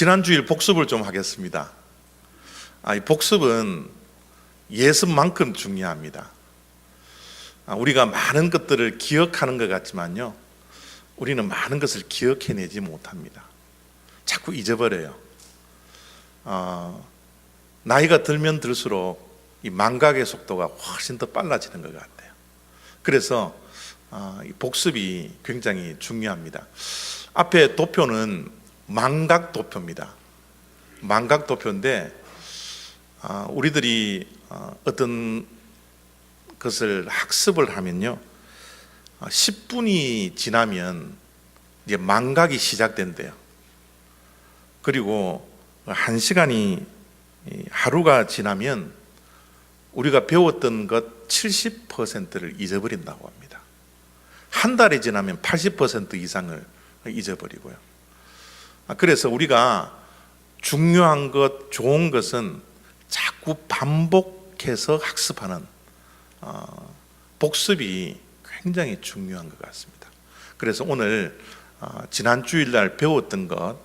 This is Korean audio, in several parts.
지난 주일 복습을 좀 하겠습니다. 이 복습은 예습만큼 중요합니다. 우리가 많은 것들을 기억하는 것 같지만요, 우리는 많은 것을 기억해내지 못합니다. 자꾸 잊어버려요. 나이가 들면 들수록 이 망각의 속도가 훨씬 더 빨라지는 것 같아요. 그래서 이 복습이 굉장히 중요합니다. 앞에 도표는 망각 도표입니다. 망각 도표인데 우리들이 어떤 것을 학습을 하면요, 10분이 지나면 이제 망각이 시작된대요. 그리고 1시간이 하루가 지나면 우리가 배웠던 것 70%를 잊어버린다고 합니다. 한 달이 지나면 80% 이상을 잊어버리고요. 그래서 우리가 중요한 것, 좋은 것은 자꾸 반복해서 학습하는 복습이 굉장히 중요한 것 같습니다. 그래서 오늘 지난 주일날 배웠던 것,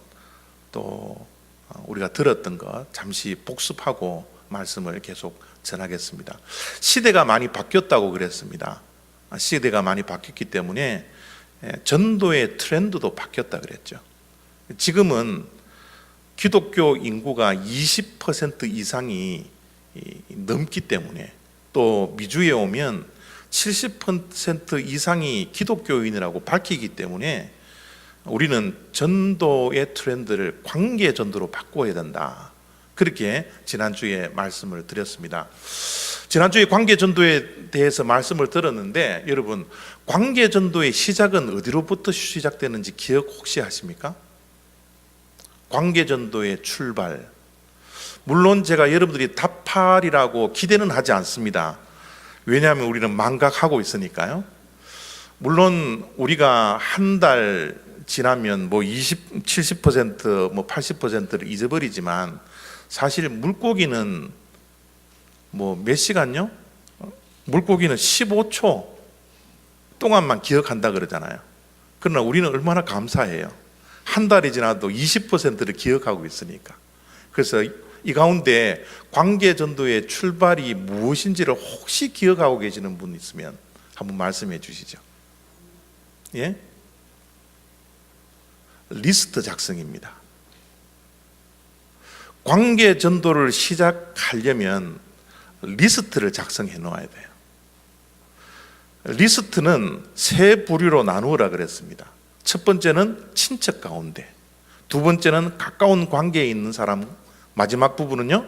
또 우리가 들었던 것 잠시 복습하고 말씀을 계속 전하겠습니다. 시대가 많이 바뀌었다고 그랬습니다. 시대가 많이 바뀌었기 때문에 전도의 트렌드도 바뀌었다 그랬죠. 지금은 기독교 인구가 20% 이상이 넘기 때문에, 또 미주에 오면 70% 이상이 기독교인이라고 밝히기 때문에 우리는 전도의 트렌드를 관계 전도로 바꿔야 된다, 그렇게 지난주에 말씀을 드렸습니다. 지난주에 관계 전도에 대해서 말씀을 들었는데, 여러분, 관계 전도의 시작은 어디로부터 시작되는지 기억 혹시 하십니까? 관계 전도의 출발, 물론 제가 여러분들이 답하리라고 기대는 하지 않습니다. 왜냐하면 우리는 망각하고 있으니까요. 물론 우리가 한 달 지나면 70%, 80%를 잊어버리지만, 사실 물고기는 몇 시간요? 물고기는 15초 동안만 기억한다 그러잖아요. 그러나 우리는 얼마나 감사해요. 한 달이 지나도 20%를 기억하고 있으니까. 그래서 이 가운데 관계 전도의 출발이 무엇인지를 혹시 기억하고 계시는 분 있으면 한번 말씀해 주시죠. 예? 리스트 작성입니다. 관계 전도를 시작하려면 리스트를 작성해 놓아야 돼요. 리스트는 세 부류로 나누어라 그랬습니다. 첫 번째는 친척 가운데, 두 번째는 가까운 관계에 있는 사람, 마지막 부분은요,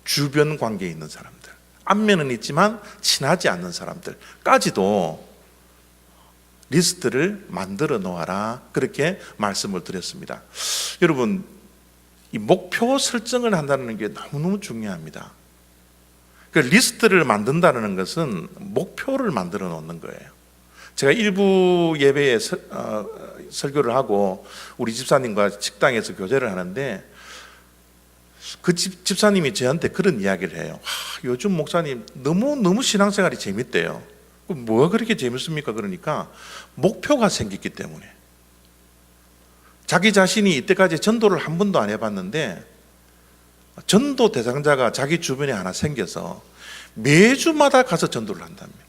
주변 관계에 있는 사람들, 안면은 있지만 친하지 않는 사람들까지도 리스트를 만들어 놓아라, 그렇게 말씀을 드렸습니다. 여러분, 이 목표 설정을 한다는 게 너무너무 중요합니다. 그 리스트를 만든다는 것은 목표를 만들어 놓는 거예요. 제가 일부 예배에 설교를 하고 우리 집사님과 식당에서 교제를 하는데, 그 집사님이 저한테 그런 이야기를 해요. 요즘 목사님 너무 신앙생활이 재밌대요. 뭐가 그렇게 재밌습니까? 그러니까 목표가 생겼기 때문에. 자기 자신이 이때까지 전도를 한 번도 안 해봤는데 전도 대상자가 자기 주변에 하나 생겨서 매주마다 가서 전도를 한답니다.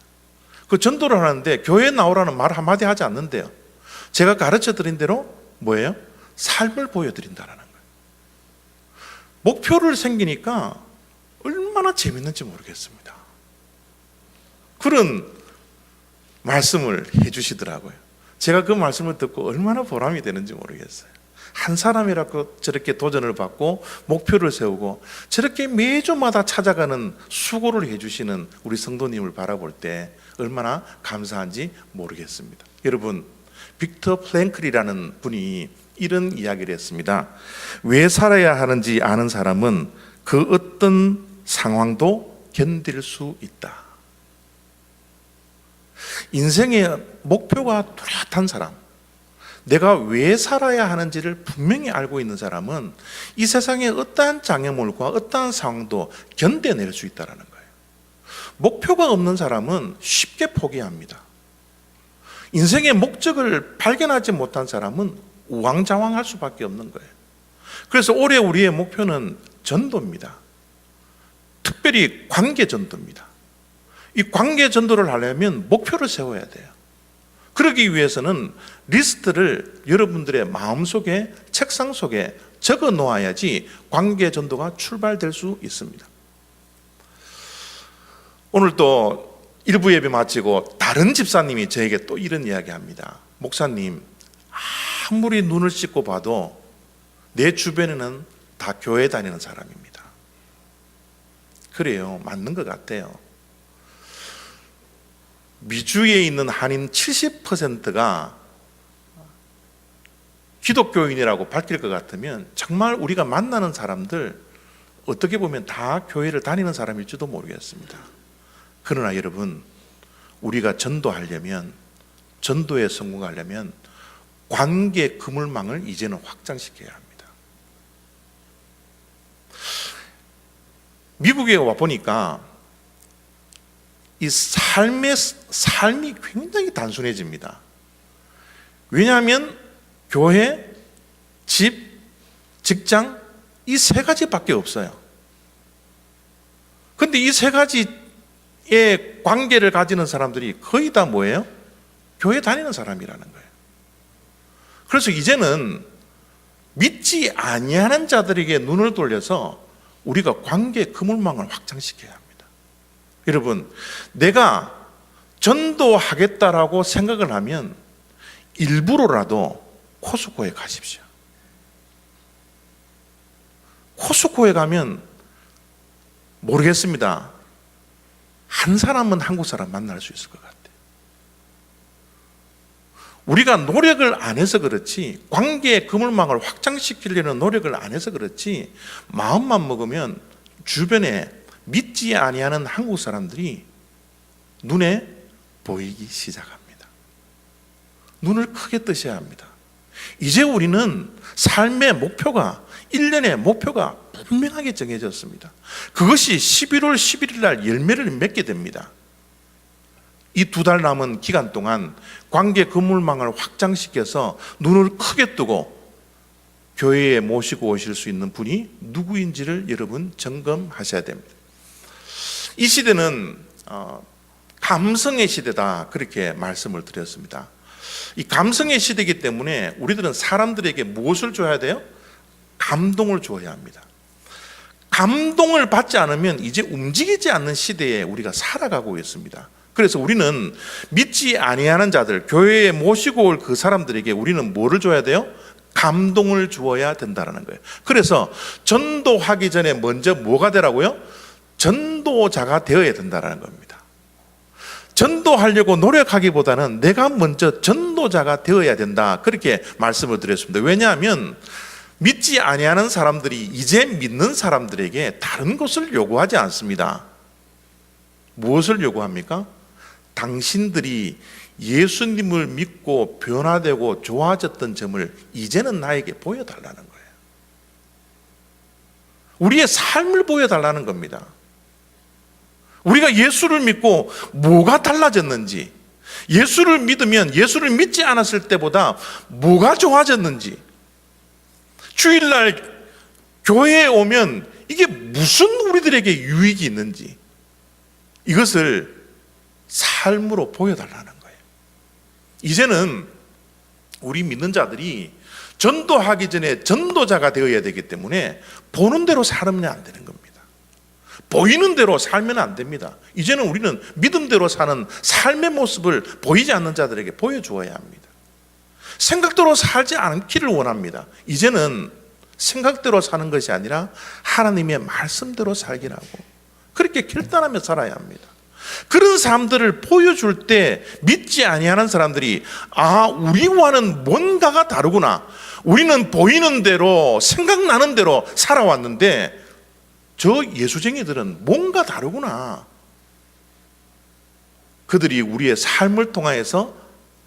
그 전도를 하는데 교회에 나오라는 말 한마디 하지 않는데요, 제가 가르쳐 드린 대로 뭐예요? 삶을 보여드린다라는 거예요. 목표를 생기니까 얼마나 재밌는지 모르겠습니다. 그런 말씀을 해주시더라고요. 제가 그 말씀을 듣고 얼마나 보람이 되는지 모르겠어요. 한 사람이라고 저렇게 도전을 받고 목표를 세우고 저렇게 매주마다 찾아가는 수고를 해주시는 우리 성도님을 바라볼 때 얼마나 감사한지 모르겠습니다. 여러분, 빅터 프랭클이라는 분이 이런 이야기를 했습니다. 왜 살아야 하는지 아는 사람은 그 어떤 상황도 견딜 수 있다. 인생의 목표가 뚜렷한 사람, 내가 왜 살아야 하는지를 분명히 알고 있는 사람은 이 세상의 어떠한 장애물과 어떠한 상황도 견뎌낼 수 있다는 거예요. 목표가 없는 사람은 쉽게 포기합니다. 인생의 목적을 발견하지 못한 사람은 우왕좌왕할 수밖에 없는 거예요. 그래서 올해 우리의 목표는 전도입니다. 특별히 관계 전도입니다. 이 관계 전도를 하려면 목표를 세워야 돼요. 그러기 위해서는 리스트를 여러분들의 마음속에, 책상 속에 적어 놓아야지 관계 전도가 출발될 수 있습니다. 오늘 또 일부 예배 마치고 다른 집사님이 저에게 또 이런 이야기 합니다. 목사님, 아무리 눈을 씻고 봐도 내 주변에는 다 교회 다니는 사람입니다. 그래요. 맞는 것 같아요. 미주에 있는 한인 70%가 기독교인이라고 밝힐 것 같으면 정말 우리가 만나는 사람들 어떻게 보면 다 교회를 다니는 사람일지도 모르겠습니다. 그러나 여러분, 우리가 전도하려면, 전도에 성공하려면 관계 그물망을 이제는 확장시켜야 합니다. 미국에 와 보니까 이 삶이 굉장히 단순해집니다. 왜냐하면 교회, 집, 직장 이 세 가지밖에 없어요. 그런데 이 세 가지의 관계를 가지는 사람들이 거의 다 뭐예요? 교회 다니는 사람이라는 거예요. 그래서 이제는 믿지 아니하는 자들에게 눈을 돌려서 우리가 관계 그물망을 확장시켜야 합니다. 여러분, 내가 전도하겠다라고 생각을 하면 일부러라도 코스코에 가십시오. 코스코에 가면 모르겠습니다. 한 사람은 한국 사람 만날 수 있을 것 같아요. 우리가 노력을 안 해서 그렇지, 관계의 그물망을 확장시키려는 노력을 안 해서 그렇지, 마음만 먹으면 주변에 믿지 아니하는 한국 사람들이 눈에 보이기 시작합니다. 눈을 크게 뜨셔야 합니다. 이제 우리는 삶의 목표가, 1년의 목표가 분명하게 정해졌습니다. 그것이 11월 11일 날 열매를 맺게 됩니다. 이 2달 남은 기간 동안 관계 그물망을 확장시켜서 눈을 크게 뜨고 교회에 모시고 오실 수 있는 분이 누구인지를 여러분 점검하셔야 됩니다. 이 시대는 감성의 시대다, 그렇게 말씀을 드렸습니다. 이 감성의 시대이기 때문에 우리들은 사람들에게 무엇을 줘야 돼요? 감동을 줘야 합니다. 감동을 받지 않으면 이제 움직이지 않는 시대에 우리가 살아가고 있습니다. 그래서 우리는 믿지 아니하는 자들, 교회에 모시고 올 그 사람들에게 우리는 뭐를 줘야 돼요? 감동을 주어야 된다는 거예요. 그래서 전도하기 전에 먼저 뭐가 되라고요? 전도자가 되어야 된다는 겁니다. 전도하려고 노력하기보다는 내가 먼저 전도자가 되어야 된다, 그렇게 말씀을 드렸습니다. 왜냐하면 믿지 아니하는 사람들이 이제 믿는 사람들에게 다른 것을 요구하지 않습니다. 무엇을 요구합니까? 당신들이 예수님을 믿고 변화되고 좋아졌던 점을 이제는 나에게 보여달라는 거예요. 우리의 삶을 보여달라는 겁니다. 우리가 예수를 믿고 뭐가 달라졌는지, 예수를 믿으면 예수를 믿지 않았을 때보다 뭐가 좋아졌는지, 주일날 교회에 오면 이게 무슨 우리들에게 유익이 있는지, 이것을 삶으로 보여달라는 거예요. 이제는 우리 믿는 자들이 전도하기 전에 전도자가 되어야 되기 때문에 보는 대로 살면 안 되는 겁니다. 보이는 대로 살면 안 됩니다. 이제는 우리는 믿음대로 사는 삶의 모습을 보이지 않는 자들에게 보여주어야 합니다. 생각대로 살지 않기를 원합니다. 이제는 생각대로 사는 것이 아니라 하나님의 말씀대로 살기라고, 그렇게 결단하며 살아야 합니다. 그런 사람들을 보여줄 때 믿지 아니하는 사람들이 우리와는 뭔가가 다르구나, 우리는 보이는 대로 생각나는 대로 살아왔는데 저 예수쟁이들은 뭔가 다르구나, 그들이 우리의 삶을 통하여서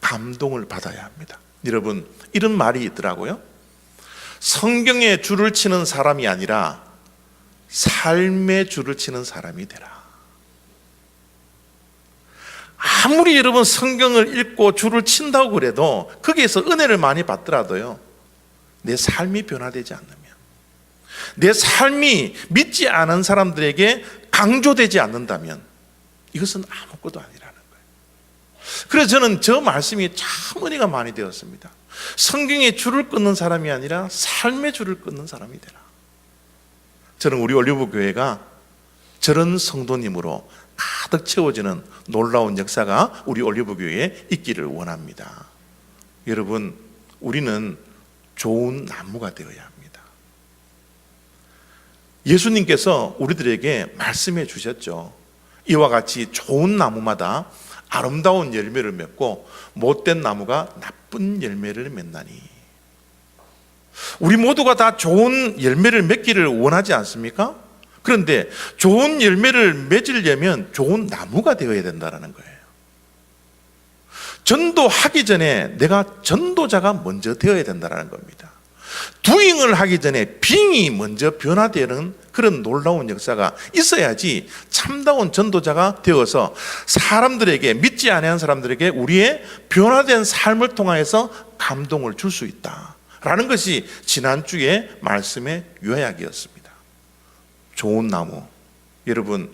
감동을 받아야 합니다. 여러분, 이런 말이 있더라고요. 성경에 줄을 치는 사람이 아니라 삶의 줄을 치는 사람이 되라. 아무리 여러분 성경을 읽고 줄을 친다고 그래도 거기에서 은혜를 많이 받더라도요, 내 삶이 변화되지 않으면, 내 삶이 믿지 않은 사람들에게 강조되지 않는다면 이것은 아무것도 아니라는 거예요. 그래서 저는 저 말씀이 참 은혜가 많이 되었습니다. 성경의 줄을 끊는 사람이 아니라 삶의 줄을 끊는 사람이 되라. 저는 우리 올리브 교회가 저런 성도님으로 가득 채워지는 놀라운 역사가 우리 올리브 교회에 있기를 원합니다. 여러분, 우리는 좋은 나무가 되어야 합니다. 예수님께서 우리들에게 말씀해 주셨죠. 이와 같이 좋은 나무마다 아름다운 열매를 맺고 못된 나무가 나쁜 열매를 맺나니. 우리 모두가 다 좋은 열매를 맺기를 원하지 않습니까? 그런데 좋은 열매를 맺으려면 좋은 나무가 되어야 된다는 거예요. 전도하기 전에 내가 전도자가 먼저 되어야 된다는 겁니다. 두잉을 하기 전에 빙이 먼저 변화되는 그런 놀라운 역사가 있어야지 참다운 전도자가 되어서 사람들에게, 믿지 않는 사람들에게 우리의 변화된 삶을 통하여서 감동을 줄 수 있다라는 것이 지난주의 말씀의 요약이었습니다. 좋은 나무. 여러분,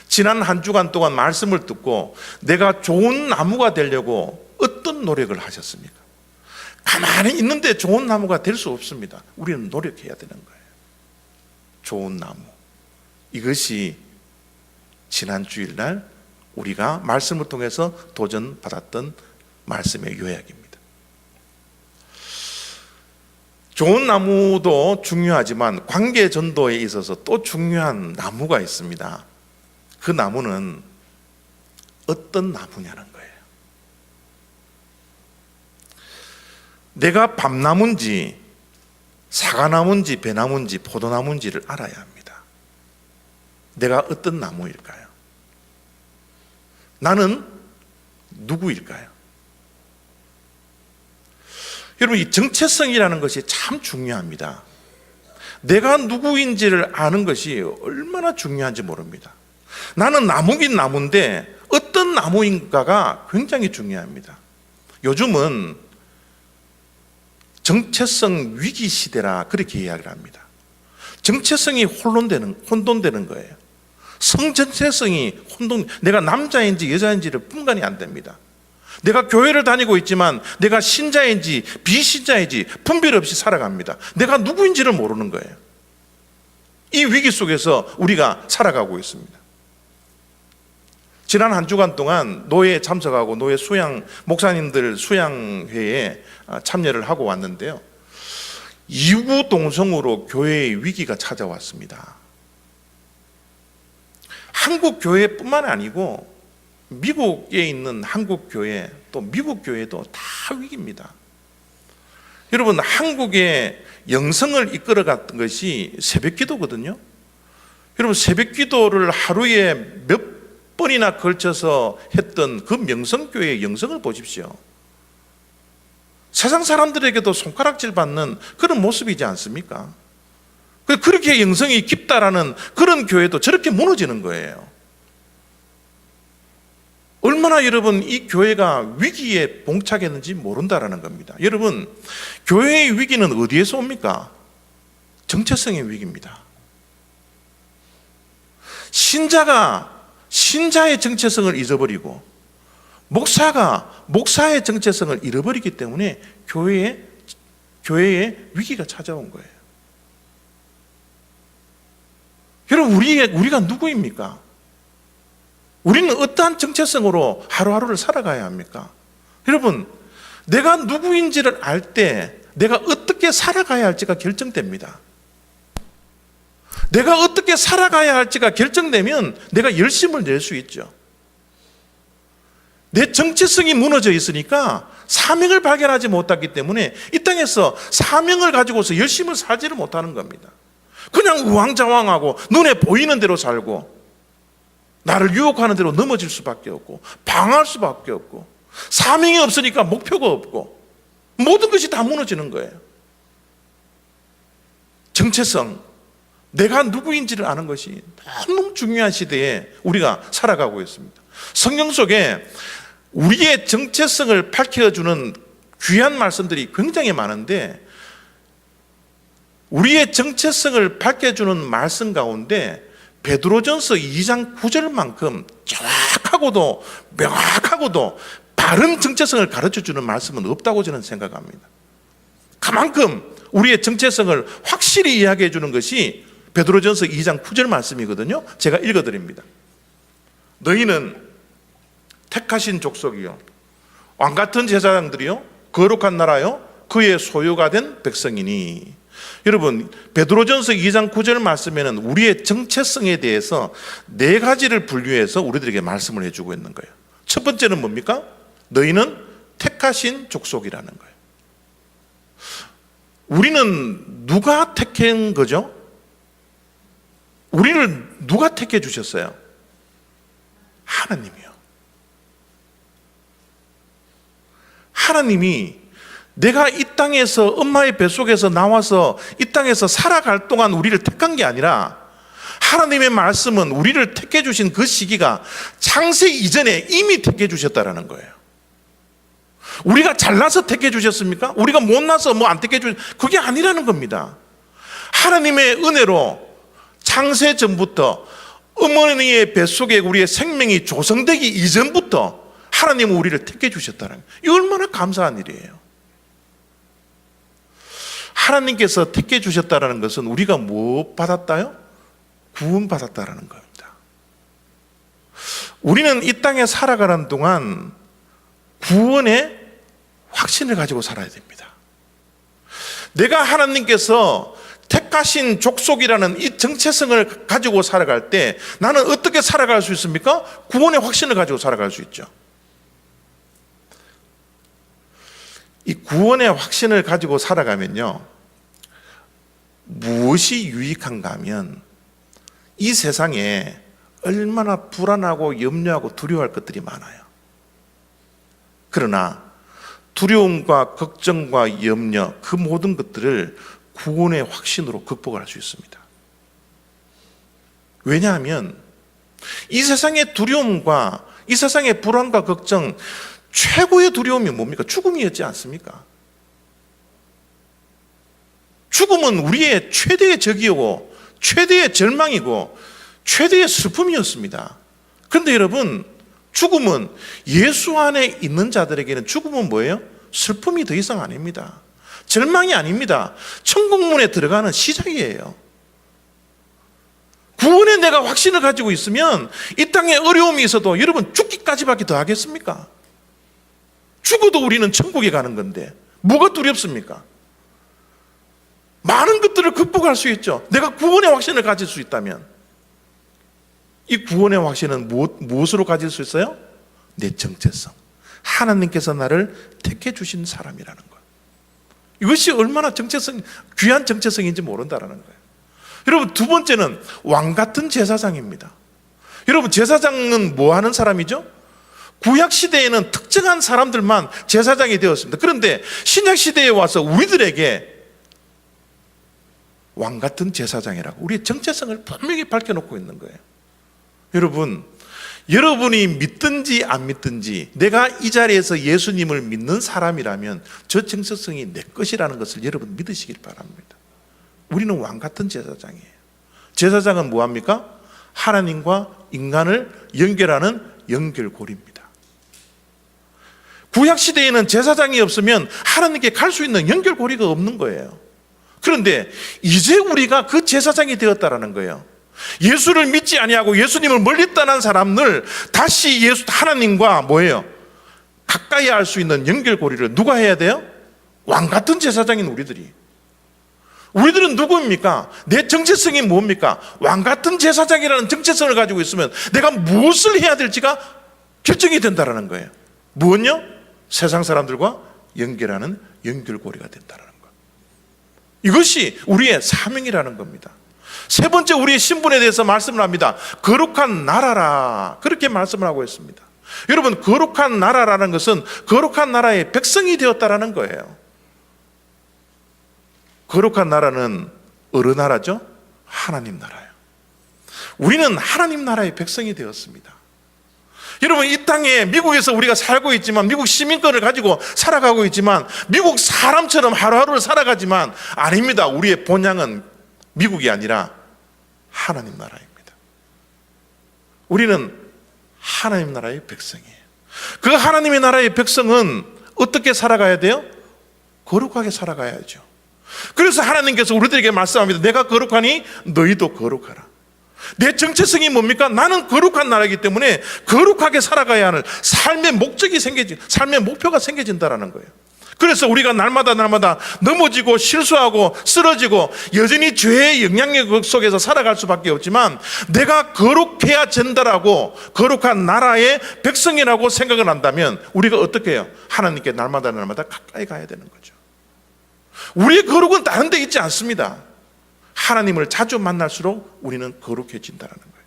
지난 한 주간 동안 말씀을 듣고 내가 좋은 나무가 되려고 어떤 노력을 하셨습니까? 가만히 있는데 좋은 나무가 될 수 없습니다. 우리는 노력해야 되는 거예요. 좋은 나무. 이것이 지난 주일날 우리가 말씀을 통해서 도전받았던 말씀의 요약입니다. 좋은 나무도 중요하지만 관계 전도에 있어서 또 중요한 나무가 있습니다. 그 나무는 어떤 나무냐는 거예요. 내가 밤나무인지 사과나무인지 배나무인지 포도나무인지를 알아야 합니다. 내가 어떤 나무일까요? 나는 누구일까요? 여러분, 이 정체성이라는 것이 참 중요합니다. 내가 누구인지를 아는 것이 얼마나 중요한지 모릅니다. 나는 나무긴 나무인데 어떤 나무인가가 굉장히 중요합니다. 요즘은 정체성 위기 시대라 그렇게 이야기를 합니다. 정체성이 혼돈되는 거예요. 성정체성이 내가 남자인지 여자인지를 분간이 안 됩니다. 내가 교회를 다니고 있지만 내가 신자인지 비신자인지 분별 없이 살아갑니다. 내가 누구인지를 모르는 거예요. 이 위기 속에서 우리가 살아가고 있습니다. 지난 한 주간 동안 노예에 참석하고 노예 목사님들 수양회에 참여를 하고 왔는데요. 이구동성으로 교회의 위기가 찾아왔습니다. 한국 교회뿐만 아니고 미국에 있는 한국 교회, 또 미국 교회도 다 위기입니다. 여러분, 한국의 영성을 이끌어갔던 것이 새벽기도거든요. 여러분, 새벽기도를 하루에 몇 번이나 걸쳐서 했던 그 명성교회의 영성을 보십시오. 세상 사람들에게도 손가락질 받는 그런 모습이지 않습니까? 그렇게 영성이 깊다라는 그런 교회도 저렇게 무너지는 거예요. 얼마나 여러분 이 교회가 위기에 봉착했는지 모른다라는 겁니다. 여러분, 교회의 위기는 어디에서 옵니까? 정체성의 위기입니다. 신자가 신자의 정체성을 잊어버리고 목사가 목사의 정체성을 잃어버리기 때문에 교회에 위기가 찾아온 거예요. 여러분, 우리가 누구입니까? 우리는 어떠한 정체성으로 하루하루를 살아가야 합니까? 여러분, 내가 누구인지를 알 때 내가 어떻게 살아가야 할지가 결정됩니다. 내가 어떻게 살아가야 할지가 결정되면 내가 열심을 낼 수 있죠. 내 정체성이 무너져 있으니까 사명을 발견하지 못했기 때문에 이 땅에서 사명을 가지고서 열심을 살지를 못하는 겁니다. 그냥 우왕좌왕하고 눈에 보이는 대로 살고 나를 유혹하는 대로 넘어질 수밖에 없고 방황할 수밖에 없고 사명이 없으니까 목표가 없고 모든 것이 다 무너지는 거예요. 정체성, 내가 누구인지를 아는 것이 너무 중요한 시대에 우리가 살아가고 있습니다. 성경 속에 우리의 정체성을 밝혀주는 귀한 말씀들이 굉장히 많은데 우리의 정체성을 밝혀주는 말씀 가운데 베드로전서 2장 9절만큼 정확하고도 명확하고도 바른 정체성을 가르쳐주는 말씀은 없다고 저는 생각합니다. 그만큼 우리의 정체성을 확실히 이야기해 주는 것이 베드로전서 2장 9절 말씀이거든요. 제가 읽어드립니다. 너희는 택하신 족속이요, 왕같은 제사장들이요, 거룩한 나라요, 그의 소유가 된 백성이니. 여러분, 베드로전서 2장 9절 말씀에는 우리의 정체성에 대해서 네 가지를 분류해서 우리들에게 말씀을 해주고 있는 거예요. 첫 번째는 뭡니까? 너희는 택하신 족속이라는 거예요. 우리는 누가 택한 거죠? 우리를 누가 택해 주셨어요? 하나님이요. 하나님이 내가 이 땅에서 엄마의 뱃속에서 나와서 이 땅에서 살아갈 동안 우리를 택한 게 아니라, 하나님의 말씀은 우리를 택해 주신 그 시기가 창세 이전에 이미 택해 주셨다라는 거예요. 우리가 잘나서 택해 주셨습니까? 우리가 못나서 뭐 안 택해 그게 아니라는 겁니다. 하나님의 은혜로 창세 전부터 어머니의 뱃속에 우리의 생명이 조성되기 이전부터 하나님은 우리를 택해 주셨다는 거예요. 이 얼마나 감사한 일이에요. 하나님께서 택해 주셨다는 것은 우리가 뭐 받았다요? 구원 받았다는 겁니다. 우리는 이 땅에 살아가는 동안 구원의 확신을 가지고 살아야 됩니다. 내가 하나님께서 택하신 족속이라는 이 정체성을 가지고 살아갈 때 나는 어떻게 살아갈 수 있습니까? 구원의 확신을 가지고 살아갈 수 있죠. 이 구원의 확신을 가지고 살아가면요, 무엇이 유익한가 하면 이 세상에 얼마나 불안하고 염려하고 두려워할 것들이 많아요. 그러나 두려움과 걱정과 염려, 그 모든 것들을 구원의 확신으로 극복할 수 있습니다. 왜냐하면 이 세상의 두려움과 이 세상의 불안과 걱정, 최고의 두려움이 뭡니까? 죽음이었지 않습니까? 죽음은 우리의 최대의 적이고 최대의 절망이고 최대의 슬픔이었습니다. 그런데 여러분, 죽음은 예수 안에 있는 자들에게는 죽음은 뭐예요? 슬픔이 더 이상 아닙니다. 절망이 아닙니다. 천국문에 들어가는 시작이에요. 구원에 내가 확신을 가지고 있으면 이 땅에 어려움이 있어도 여러분 죽기까지밖에 더 하겠습니까? 죽어도 우리는 천국에 가는 건데 뭐가 두렵습니까? 많은 것들을 극복할 수 있죠. 내가 구원의 확신을 가질 수 있다면. 이 구원의 확신은 무엇으로 가질 수 있어요? 내 정체성. 하나님께서 나를 택해 주신 사람이라는 것. 이것이 얼마나 귀한 정체성인지 모른다는 거예요. 여러분, 두 번째는 왕 같은 제사장입니다. 여러분, 제사장은 뭐 하는 사람이죠? 구약 시대에는 특정한 사람들만 제사장이 되었습니다. 그런데 신약 시대에 와서 우리들에게 왕 같은 제사장이라고 우리의 정체성을 분명히 밝혀놓고 있는 거예요. 여러분, 여러분이 믿든지 안 믿든지 내가 이 자리에서 예수님을 믿는 사람이라면 저 정체성이 내 것이라는 것을 여러분 믿으시길 바랍니다. 우리는 왕 같은 제사장이에요. 제사장은 뭐합니까? 하나님과 인간을 연결하는 연결고리입니다. 구약시대에는 제사장이 없으면 하나님께 갈 수 있는 연결고리가 없는 거예요. 그런데 이제 우리가 그 제사장이 되었다라는 거예요. 예수를 믿지 아니하고 예수님을 멀리 떠난 사람들 다시 하나님과 뭐예요? 가까이 할 수 있는 연결고리를 누가 해야 돼요? 왕 같은 제사장인 우리들은 누구입니까? 내 정체성이 뭡니까? 왕 같은 제사장이라는 정체성을 가지고 있으면 내가 무엇을 해야 될지가 결정이 된다는 거예요. 무엇요? 세상 사람들과 연결하는 연결고리가 된다는 것. 이것이 우리의 사명이라는 겁니다. 세 번째, 우리의 신분에 대해서 말씀을 합니다. 거룩한 나라라, 그렇게 말씀을 하고 있습니다. 여러분, 거룩한 나라라는 것은 거룩한 나라의 백성이 되었다라는 거예요. 거룩한 나라는 어느 나라죠? 하나님 나라예요. 우리는 하나님 나라의 백성이 되었습니다. 여러분, 이 땅에 미국에서 우리가 살고 있지만, 미국 시민권을 가지고 살아가고 있지만, 미국 사람처럼 하루하루를 살아가지만 아닙니다. 우리의 본향은 미국이 아니라 하나님 나라입니다. 우리는 하나님 나라의 백성이에요. 그 하나님의 나라의 백성은 어떻게 살아가야 돼요? 거룩하게 살아가야죠. 그래서 하나님께서 우리들에게 말씀합니다. 내가 거룩하니 너희도 거룩하라. 내 정체성이 뭡니까? 나는 거룩한 나라이기 때문에 거룩하게 살아가야 하는 삶의 목적이 삶의 목표가 생겨진다는 거예요. 그래서 우리가 날마다 넘어지고 실수하고 쓰러지고 여전히 죄의 영향력 속에서 살아갈 수밖에 없지만, 내가 거룩해야 된다라고, 거룩한 나라의 백성이라고 생각을 한다면 우리가 어떻게 해요? 하나님께 날마다 가까이 가야 되는 거죠. 우리의 거룩은 다른 데 있지 않습니다. 하나님을 자주 만날수록 우리는 거룩해진다는 거예요.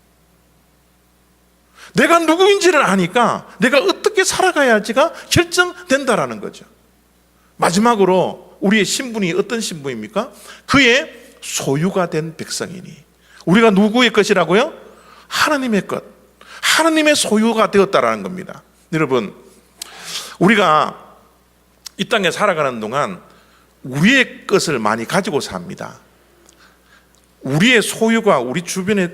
내가 누구인지를 아니까 내가 어떻게 살아가야 할지가 결정된다라는 거죠. 마지막으로 우리의 신분이 어떤 신분입니까? 그의 소유가 된 백성이니. 우리가 누구의 것이라고요? 하나님의 것, 하나님의 소유가 되었다라는 겁니다. 여러분, 우리가 이 땅에 살아가는 동안 우리의 것을 많이 가지고 삽니다. 우리의 소유가 우리 주변에,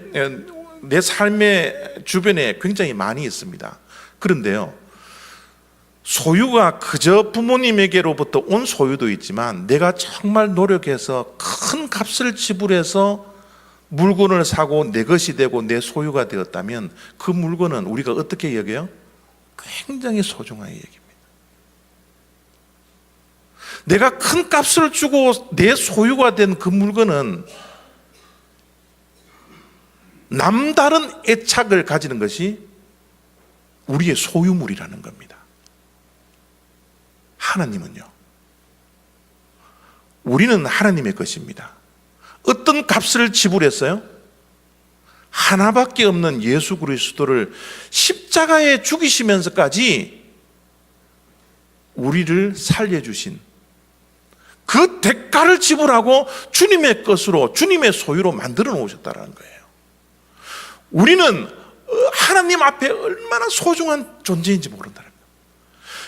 내 삶의 주변에 굉장히 많이 있습니다. 그런데요, 소유가 그저 부모님에게로부터 온 소유도 있지만, 내가 정말 노력해서 큰 값을 지불해서 물건을 사고 내 것이 되고 내 소유가 되었다면 그 물건은 우리가 어떻게 여겨요? 굉장히 소중하게 여깁니다. 내가 큰 값을 주고 내 소유가 된 그 물건은 남다른 애착을 가지는 것이 우리의 소유물이라는 겁니다. 하나님은요, 우리는 하나님의 것입니다. 어떤 값을 지불했어요? 하나밖에 없는 예수 그리스도를 십자가에 죽이시면서까지 우리를 살려주신 그 대가를 지불하고 주님의 것으로, 주님의 소유로 만들어 놓으셨다는 거예요. 우리는 하나님 앞에 얼마나 소중한 존재인지 모른다는 거예요.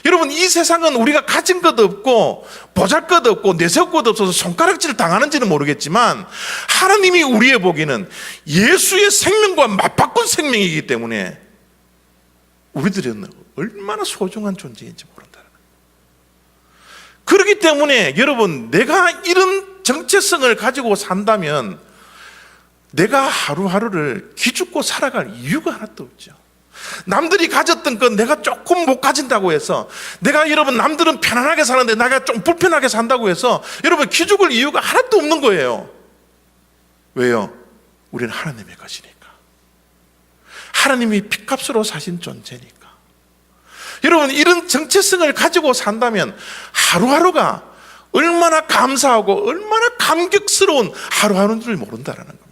여러분, 이 세상은 우리가 가진 것 없고 보잘 것 없고 내세울 것 없어서 손가락질 당하는지는 모르겠지만, 하나님이 우리의 보기에는 예수의 생명과 맞바꾼 생명이기 때문에 우리들은 얼마나 소중한 존재인지 모른다는 거예요. 그렇기 때문에 여러분, 내가 이런 정체성을 가지고 산다면 내가 하루하루를 기죽고 살아갈 이유가 하나도 없죠. 남들이 가졌던 건 내가 조금 못 가진다고 해서, 내가 여러분 남들은 편안하게 사는데 내가 좀 불편하게 산다고 해서 여러분 기죽을 이유가 하나도 없는 거예요. 왜요? 우리는 하나님의 것이니까. 하나님이 핏값으로 사신 존재니까. 여러분, 이런 정체성을 가지고 산다면 하루하루가 얼마나 감사하고 얼마나 감격스러운 하루하루인 줄 모른다는 겁니다.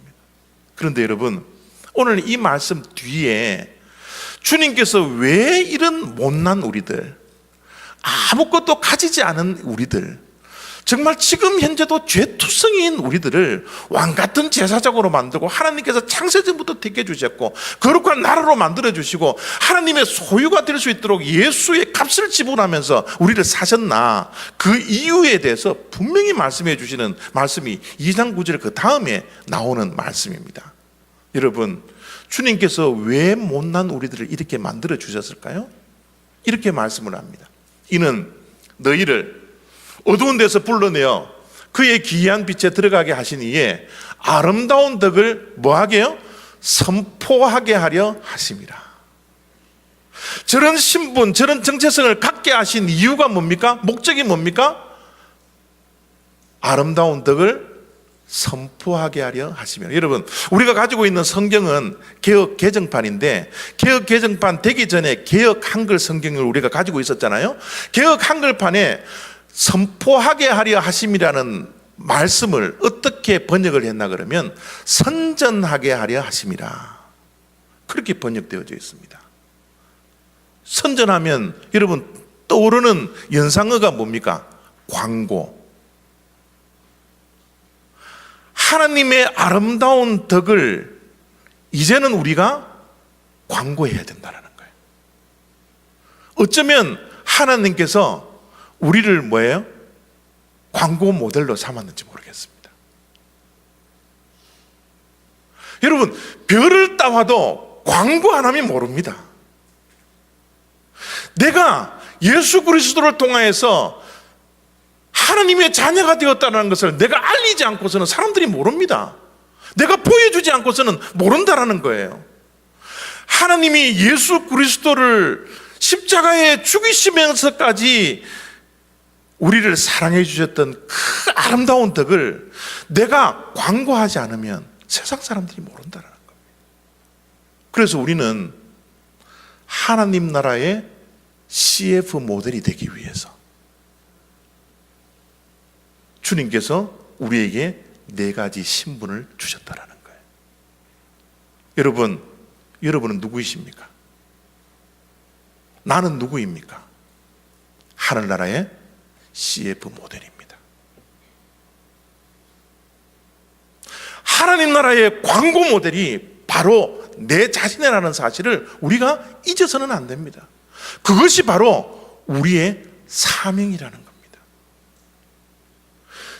그런데 여러분, 오늘 이 말씀 뒤에 주님께서 왜 이런 못난 우리들, 아무것도 가지지 않은 우리들, 정말 지금 현재도 죄투성이인 우리들을 왕같은 제사장으로 만들고, 하나님께서 창세전부터 택해 주셨고 거룩한 나라로 만들어 주시고 하나님의 소유가 될 수 있도록 예수의 값을 지불하면서 우리를 사셨나, 그 이유에 대해서 분명히 말씀해 주시는 말씀이 2장 9절 그 다음에 나오는 말씀입니다. 여러분, 주님께서 왜 못난 우리들을 이렇게 만들어 주셨을까요? 이렇게 말씀을 합니다. 이는 너희를 어두운 데서 불러내어 그의 기이한 빛에 들어가게 하신 이에 아름다운 덕을 뭐하게요? 선포하게 하려 하심이라. 저런 신분, 저런 정체성을 갖게 하신 이유가 뭡니까? 목적이 뭡니까? 아름다운 덕을 선포하게 하려 하시며. 여러분, 우리가 가지고 있는 성경은 개역 개정판인데, 개역 개정판 되기 전에 개역 한글 성경을 우리가 가지고 있었잖아요. 개역 한글판에 선포하게 하려 하심이라는 말씀을 어떻게 번역을 했나 그러면 선전하게 하려 하심이라, 그렇게 번역되어져 있습니다. 선전하면 여러분 떠오르는 연상어가 뭡니까? 광고. 하나님의 아름다운 덕을 이제는 우리가 광고해야 된다는 거예요. 어쩌면 하나님께서 우리를 뭐예요? 광고 모델로 삼았는지 모르겠습니다. 여러분, 별을 따와도 광고 안 하면 모릅니다. 내가 예수 그리스도를 통하여서 하나님의 자녀가 되었다는 것을 내가 알리지 않고서는 사람들이 모릅니다. 내가 보여주지 않고서는 모른다라는 거예요. 하나님이 예수 그리스도를 십자가에 죽이시면서까지 우리를 사랑해 주셨던 그 아름다운 덕을 내가 광고하지 않으면 세상 사람들이 모른다는 겁니다. 그래서 우리는 하나님 나라의 CF 모델이 되기 위해서 주님께서 우리에게 4가지 신분을 주셨다라는 거예요. 여러분은 누구이십니까? 나는 누구입니까? 하늘나라의 CF 모델입니다. 하나님 나라의 광고 모델이 바로 내 자신이라는 사실을 우리가 잊어서는 안 됩니다. 그것이 바로 우리의 사명이라는 겁니다.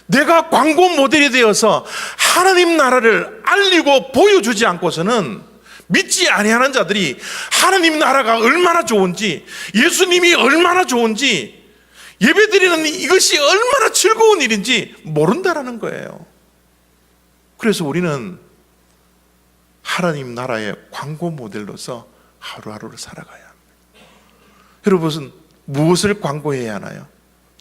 내가 광고 모델이 되어서 하나님 나라를 알리고 보여주지 않고서는 믿지 아니하는 자들이 하나님 나라가 얼마나 좋은지, 예수님이 얼마나 좋은지, 예배드리는 이것이 얼마나 즐거운 일인지 모른다라는 거예요. 그래서 우리는 하나님 나라의 광고 모델로서 하루하루를 살아가야 합니다. 여러분, 무엇을 광고해야 하나요?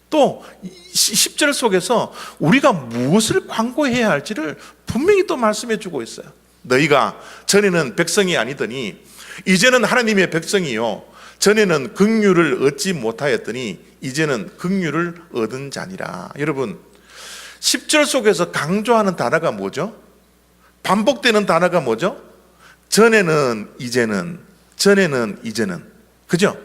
또 10절 속에서 우리가 무엇을 광고해야 할지를 분명히 또 말씀해 주고 있어요. 너희가 전에는 백성이 아니더니 이제는 하나님의 백성이요, 전에는 긍휼을 얻지 못하였더니 이제는 긍휼을 얻은 자니라. 여러분, 10절 속에서 강조하는 단어가 뭐죠? 반복되는 단어가 뭐죠? 전에는, 이제는, 전에는, 이제는. 그죠?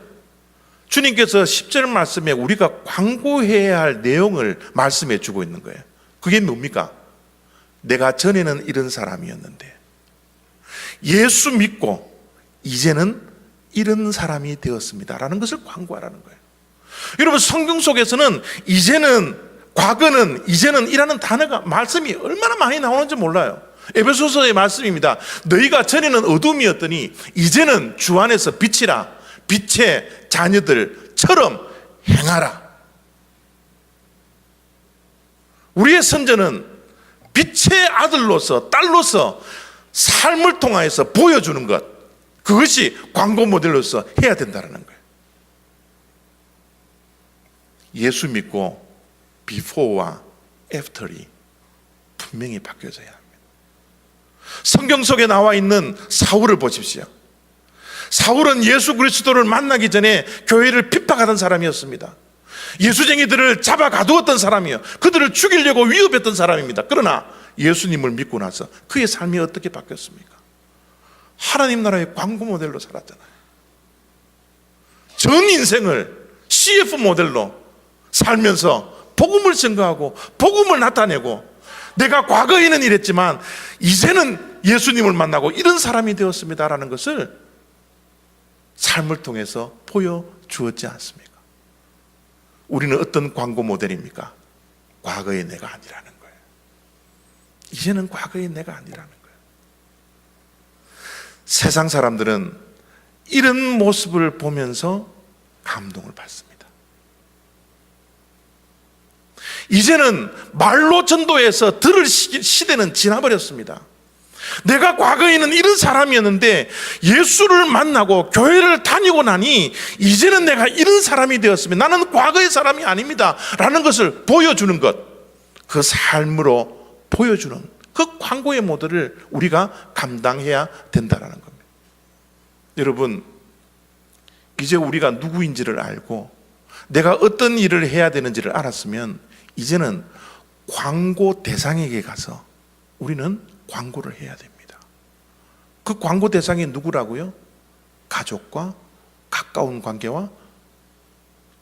주님께서 10절 말씀에 우리가 광고해야 할 내용을 말씀해 주고 있는 거예요. 그게 뭡니까? 내가 전에는 이런 사람이었는데 예수 믿고 이제는 이런 사람이 되었습니다 라는 것을 광고하라는 거예요. 여러분, 성경 속에서는 이제는, 과거는, 이제는 이라는 단어가, 말씀이 얼마나 많이 나오는지 몰라요. 에베소서의 말씀입니다. 너희가 전에는 어둠이었더니 이제는 주 안에서 빛이라, 빛의 자녀들처럼 행하라. 우리의 선전은 빛의 아들로서, 딸로서 삶을 통하여서 보여주는 것, 그것이 광고 모델로서 해야 된다는 거예요. 예수 믿고 before와 after이 분명히 바뀌어져야 합니다. 성경 속에 나와 있는 사울을 보십시오. 사울은 예수 그리스도를 만나기 전에 교회를 핍박하던 사람이었습니다. 예수쟁이들을 잡아 가두었던 사람이에요. 그들을 죽이려고 위협했던 사람입니다. 그러나 예수님을 믿고 나서 그의 삶이 어떻게 바뀌었습니까? 하나님 나라의 광고 모델로 살았잖아요. 전 인생을 CF 모델로 살면서 복음을 증거하고 복음을 나타내고, 내가 과거에는 이랬지만 이제는 예수님을 만나고 이런 사람이 되었습니다라는 것을 삶을 통해서 보여주었지 않습니까? 우리는 어떤 광고 모델입니까? 과거의 내가 아니라는 거예요. 이제는 과거의 내가 아니라는 거예요. 세상 사람들은 이런 모습을 보면서 감동을 받습니다. 이제는 말로 전도해서 들을 시대는 지나버렸습니다. 내가 과거에는 이런 사람이었는데 예수를 만나고 교회를 다니고 나니 이제는 내가 이런 사람이 되었습니다. 나는 과거의 사람이 아닙니다 라는 것을 보여주는 것, 그 삶으로 보여주는 그 광고의 모델을 우리가 감당해야 된다는 겁니다. 여러분, 이제 우리가 누구인지를 알고 내가 어떤 일을 해야 되는지를 알았으면 이제는 광고 대상에게 가서 우리는 광고를 해야 됩니다. 그 광고 대상이 누구라고요? 가족과 가까운 관계와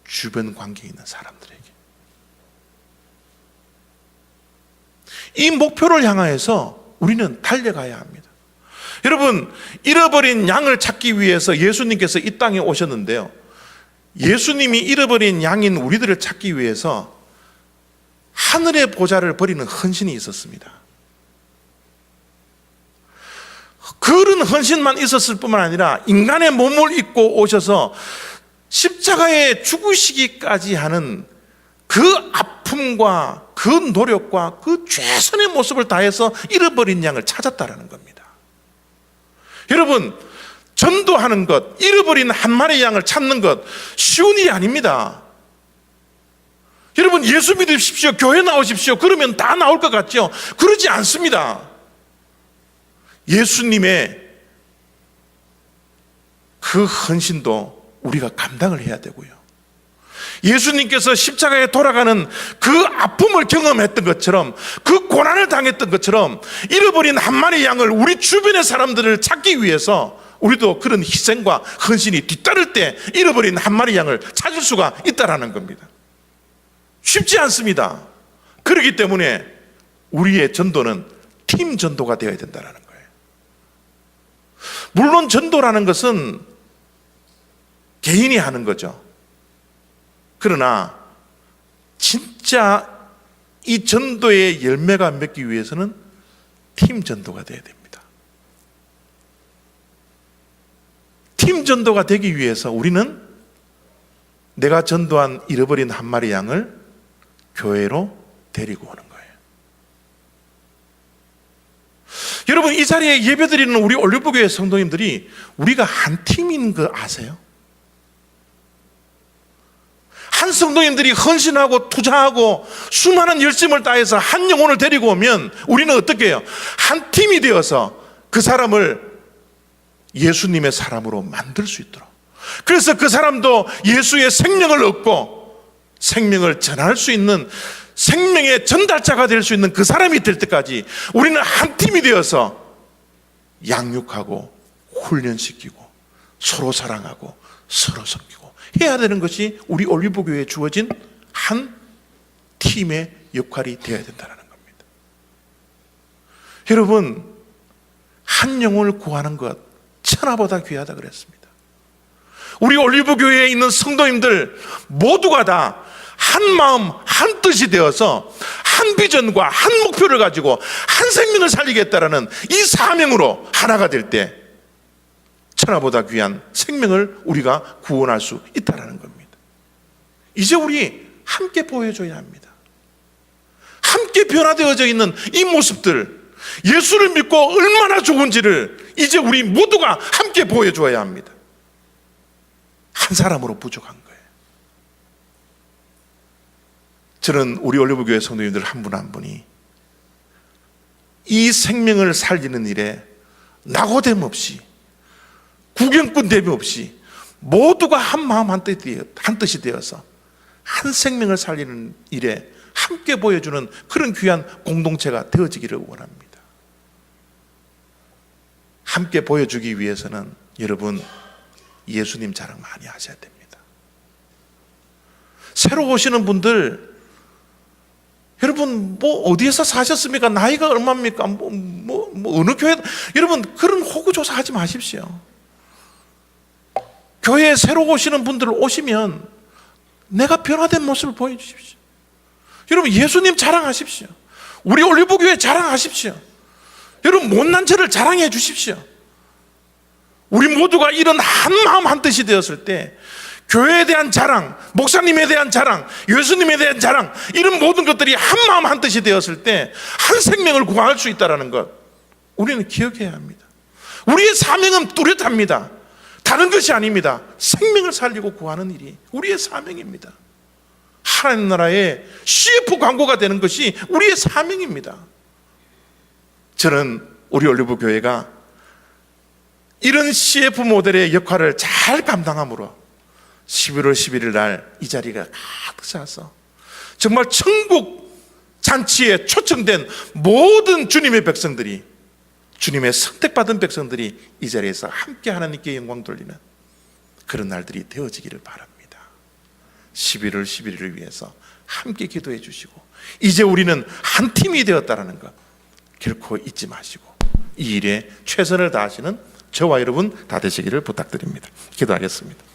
주변 관계에 있는 사람들에게. 이 목표를 향하여서 우리는 달려가야 합니다. 여러분, 잃어버린 양을 찾기 위해서 예수님께서 이 땅에 오셨는데요, 예수님이 잃어버린 양인 우리들을 찾기 위해서 하늘의 보좌를 버리는 헌신이 있었습니다. 그런 헌신만 있었을 뿐만 아니라 인간의 몸을 입고 오셔서 십자가에 죽으시기까지 하는 그 아픔과 그 노력과 그 최선의 모습을 다해서 잃어버린 양을 찾았다라는 겁니다. 여러분, 전도하는 것, 잃어버린 한 마리의 양을 찾는 것 쉬운 일이 아닙니다. 여러분, 예수 믿으십시오, 교회 나오십시오 그러면 다 나올 것 같죠? 그러지 않습니다. 예수님의 그 헌신도 우리가 감당을 해야 되고요, 예수님께서 십자가에 돌아가는 그 아픔을 경험했던 것처럼, 그 고난을 당했던 것처럼 잃어버린 한 마리 양을, 우리 주변의 사람들을 찾기 위해서 우리도 그런 희생과 헌신이 뒤따를 때 잃어버린 한 마리 양을 찾을 수가 있다는 겁니다. 쉽지 않습니다. 그렇기 때문에 우리의 전도는 팀 전도가 되어야 된다는 거예요. 물론 전도라는 것은 개인이 하는 거죠. 그러나 진짜 이 전도의 열매가 맺기 위해서는 팀 전도가 되어야 됩니다. 팀 전도가 되기 위해서 우리는 내가 전도한 잃어버린 한 마리 양을 교회로 데리고 오는 거예요. 여러분, 이 자리에 예배드리는 우리 올리브교회 성도님들이 우리가 한 팀인 거 아세요? 한 성도님들이 헌신하고 투자하고 수많은 열심을 다해서 한 영혼을 데리고 오면 우리는 어떻게 해요? 한 팀이 되어서 그 사람을 예수님의 사람으로 만들 수 있도록, 그래서 그 사람도 예수의 생명을 얻고 생명을 전할 수 있는 생명의 전달자가 될 수 있는 그 사람이 될 때까지 우리는 한 팀이 되어서 양육하고 훈련시키고 서로 사랑하고 서로 섬기고 해야 되는 것이 우리 올리브교회에 주어진 한 팀의 역할이 되어야 된다는 겁니다. 여러분, 한 영혼을 구하는 것 천하보다 귀하다 그랬습니다. 우리 올리브교회에 있는 성도님들 모두가 다 한 마음 한 뜻이 되어서 한 비전과 한 목표를 가지고 한 생명을 살리겠다라는 이 사명으로 하나가 될 때 천하보다 귀한 생명을 우리가 구원할 수 있다는 겁니다. 이제 우리 함께 보여줘야 합니다. 함께 변화되어져 있는 이 모습들, 예수를 믿고 얼마나 좋은지를 이제 우리 모두가 함께 보여줘야 합니다. 한 사람으로 부족한 거예요. 저는 우리 올리브교회 성도님들 한 분 한 분이 이 생명을 살리는 일에 낙오됨 없이, 구경꾼 대비 없이 모두가 한 마음 한 뜻이 되어서 한 생명을 살리는 일에 함께 보여주는 그런 귀한 공동체가 되어지기를 원합니다. 함께 보여주기 위해서는 여러분 예수님 자랑 많이 하셔야 됩니다. 새로 오시는 분들, 여러분 뭐 어디에서 사셨습니까? 나이가 얼마입니까? 어느 교회? 여러분 그런 호구조사 하지 마십시오. 교회에 새로 오시는 분들 오시면 내가 변화된 모습을 보여주십시오. 여러분 예수님 자랑하십시오. 우리 올리브교회 자랑하십시오. 여러분 못난 저를 자랑해 주십시오. 우리 모두가 이런 한 마음 한 뜻이 되었을 때 교회에 대한 자랑, 목사님에 대한 자랑, 예수님에 대한 자랑, 이런 모든 것들이 한 마음 한 뜻이 되었을 때 한 생명을 구할 수 있다는 것 우리는 기억해야 합니다. 우리의 사명은 뚜렷합니다. 다른 것이 아닙니다. 생명을 살리고 구하는 일이 우리의 사명입니다. 하나님 나라의 CF 광고가 되는 것이 우리의 사명입니다. 저는 우리 올리브교회가 이런 CF 모델의 역할을 잘 감당함으로 11월 11일 날 이 자리가 가득 차서 정말 천국 잔치에 초청된 모든 주님의 백성들이, 주님의 선택받은 백성들이 이 자리에서 함께 하나님께 영광 돌리는 그런 날들이 되어지기를 바랍니다. 11월 11일을 위해서 함께 기도해 주시고 이제 우리는 한 팀이 되었다는 것 결코 잊지 마시고 이 일에 최선을 다하시는 저와 여러분 다 되시기를 부탁드립니다. 기도하겠습니다.